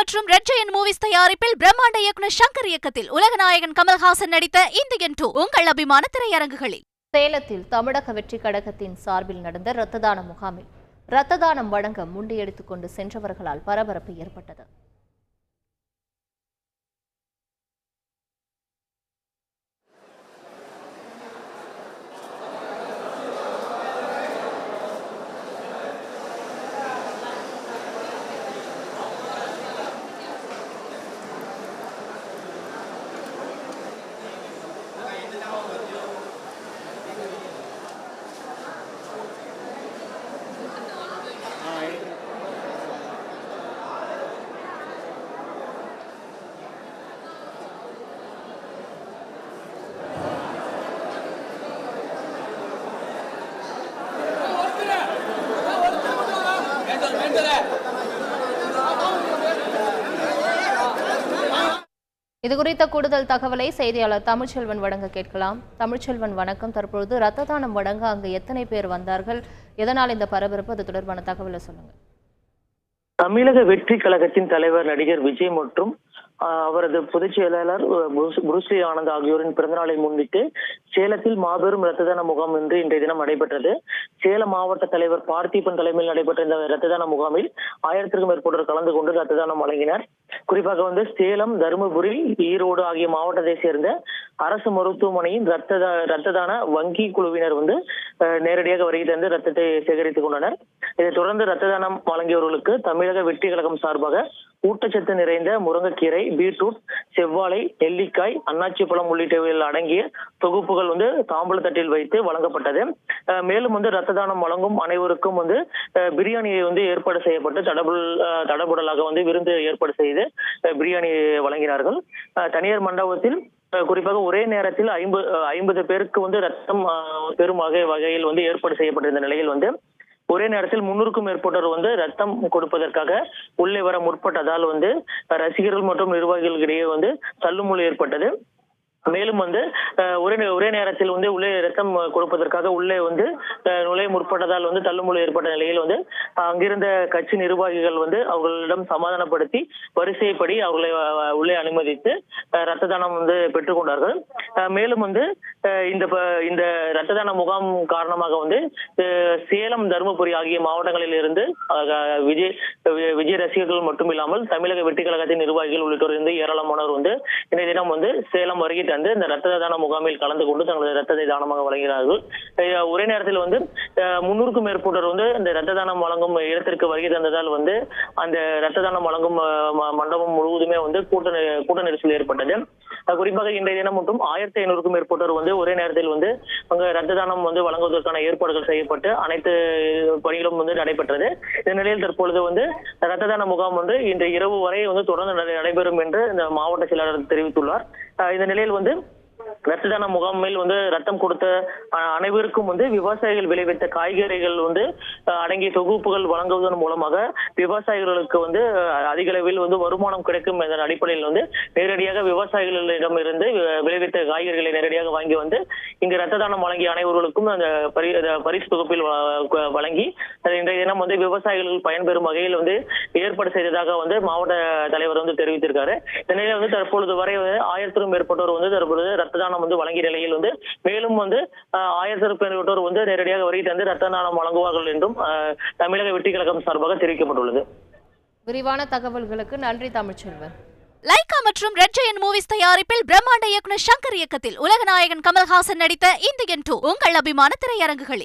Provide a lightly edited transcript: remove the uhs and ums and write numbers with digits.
மற்றும் red giant movies தயாரிப்பில் பிரம்மாண்ட இயக்குனர் சங்கர் இயக்கத்தில் உலகநாயகன் கமல்ஹாசன் நடித்த இந்தியன் 2 உங்கள் அபிமான திரையரங்குகளில். சேலத்தில் தமிழக வெற்றி கழகத்தின் சார்பில் நடந்த இரத்த தான முகாமில் இரத்த தானம் வழங்க முண்டியடித்துக் கொண்டு சென்றவர்களால் பரபரப்பு ஏற்பட்டது. இது குறித்த கூடுதல் தகவலை செய்தியாளர் தமிழ்ச்செல்வன் வழங்க கேட்கலாம். தமிழ்ச்செல்வன் வணக்கம். தற்பொழுது இரத்த தானம் வழங்க அங்கு எத்தனை பேர் வந்தார்கள், எதனால் இந்த பரபரப்பு, அது தொடர்பான தகவலை சொல்லுங்க. தமிழக வெற்றி கழகத்தின் தலைவர் நடிகர் விஜய் மற்றும் அவரது பொதுச் செயலாளர் புருஸ்லி ஆனந்த் ஆகியோரின் பிறந்தநாளை முன்னிட்டு சேலத்தில் மாபெரும் இரத்த தான முகாம் இன்று இன்றைய தினம் நடைபெற்றது. சேலம் மாவட்ட தலைவர் பார்த்திபன் தலைமையில் நடைபெற்ற இந்த இரத்த தான முகாமில் 1000க்கும் மேற்பட்டோர் கலந்து கொண்டு இரத்த தானம் வழங்கினர். குறிப்பாக சேலம், தருமபுரி, ஈரோடு ஆகிய மாவட்டத்தை சேர்ந்த அரசு மருத்துவமனையின் இரத்த தான வங்கி குழுவினர் நேரடியாக வருகை தந்து ரத்தத்தை சேகரித்துக் கொண்டனர். இதைத் தொடர்ந்து இரத்த தானம் வழங்கியவர்களுக்கு தமிழக வெற்றி கழகம் சார்பாக ஊட்டச்சத்து நிறைந்த முருங்கைக்கீரை, பீட்ரூட், செவ்வாழை, நெல்லிக்காய், அன்னாச்சி பழம் உள்ளிட்டவைகள் அடங்கிய தொகுப்புகள் தாம்பூல தட்டில் வைத்து வழங்கப்பட்டது. மேலும் இரத்த தானம் வழங்கும் அனைவருக்கும் பிரியாணியை ஏற்பாடு செய்யப்பட்டு தடபுடலாக விருந்து ஏற்பாடு செய்து பிரியாணி வழங்கினார்கள். தனியார் மண்டபத்தில் குறிப்பாக ஒரே நேரத்தில் 50 பேருக்கு ரத்தம் பெறும் வகையில் ஏற்பாடு செய்யப்பட்டிருந்த நிலையில் ஒரே நேரத்தில் 300க்கும் மேற்பட்டோர் ரத்தம் கொடுப்பதற்காக உள்ளே வர முற்பட்டதால் ரசிகர்கள் மற்றும் நிர்வாகிகளிடையே தள்ளுமுள்ளு ஏற்பட்டது. மேலும் ஒரே நேரத்தில் உள்ளே ரத்தம் கொடுப்பதற்காக உள்ளே நுழைய முற்பட்டதால் தள்ளுமுள்ளு ஏற்பட்ட நிலையில் அங்கிருந்த கட்சி நிர்வாகிகள் அவர்களிடம் சமாதானப்படுத்தி வரிசைப்படி அவர்களை உள்ளே அனுமதித்து ரத்த தானம் பெற்றுக்கொண்டார்கள். மேலும் இந்த ரத்த தான முகாம் காரணமாக சேலம், தருமபுரி ஆகிய மாவட்டங்களில் இருந்து விஜய் ரசிகர்கள் மட்டும் இல்லாமல் தமிழக வெற்றி கழகத்தின் நிர்வாகிகள் உள்ளிட்டோர் ஏராளமானோர் இந்த தினம் சேலம் வருகை இந்த ரத்த தான முகாமில் கலந்து கொண்டு தங்களது ரத்தத்தை தானமாக வழங்கினார்கள். ஒரே நேரத்தில் 300க்கும் மேற்பட்டோர் இந்த ரத்த தானம் வழங்கும் இடத்திற்கு வருகை தந்ததால் அந்த ரத்த தானம் வழங்கும் மண்டபம் முழுவதுமே கூட்ட நெரிசல் ஏற்பட்டது. குறிப்பாக இன்றைய தினம் மட்டும் 1500க்கும் மேற்பட்டோர் ஒரே நேரத்தில் அங்க ரத்த தானம் வழங்குவதற்கான ஏற்பாடுகள் செய்யப்பட்டு அனைத்து பணிகளும் நடைபெற்றது. இந்த நிலையில் தற்பொழுது ரத்த தான முகாம் இன்று இரவு வரை தொடர்ந்து நடைபெறும் என்று இந்த மாவட்ட செயலாளர் தெரிவித்துள்ளார். இந்த நிலையில் ரத்த தான முகாமில் ரத்தம் கொடுத்த அனைவருக்கும் விவசாயிகள் விளைவித்த காய்கறிகள் அடங்கிய தொகுப்புகள் வழங்குவதன் மூலமாக விவசாயிகளுக்கு அதிக அளவில் வருமானம் கிடைக்கும் என்ற அடிப்படையில் நேரடியாக விவசாயிகளிடம் இருந்து விளைவித்த காய்கறிகளை நேரடியாக வாங்கி இங்கு ரத்த தானம் வழங்கிய அனைவர்களுக்கும் அந்த பரிசு தொகுப்பில் வழங்கி இன்றைய தினம் விவசாயிகள் பயன்பெறும் வகையில் ஏற்பாடு செய்ததாக மாவட்ட தலைவர் தெரிவித்திருக்காரு. இந்த நிலையில் தற்பொழுது வரை 1000க்கும் மேற்பட்டோர் தற்பொழுது ரத்த தானம் வழங்கிய நிலையில் மேலும் 1000க்கும் மேற்பட்டோர் நேரடியாக வருகை தந்து ரத்த தானம் வழங்குவார்கள் என்றும் தமிழக வெற்றி கழகம் சார்பாக தெரிவிக்கப்பட்டுள்ளது. விரிவான தகவல்களுக்கு நன்றி தமிழ்ச்செல்வன். லைகா மற்றும் ரெட் ஜெயண்ட் மூவிஸ் தயாரிப்பில் பிரம்மாண்ட இயக்குனர் சங்கர் இயக்கத்தில் உலகநாயகன் கமல்ஹாசன் நடித்த இந்தியன் 2 உங்கள் அபிமான திரையரங்குகளில்.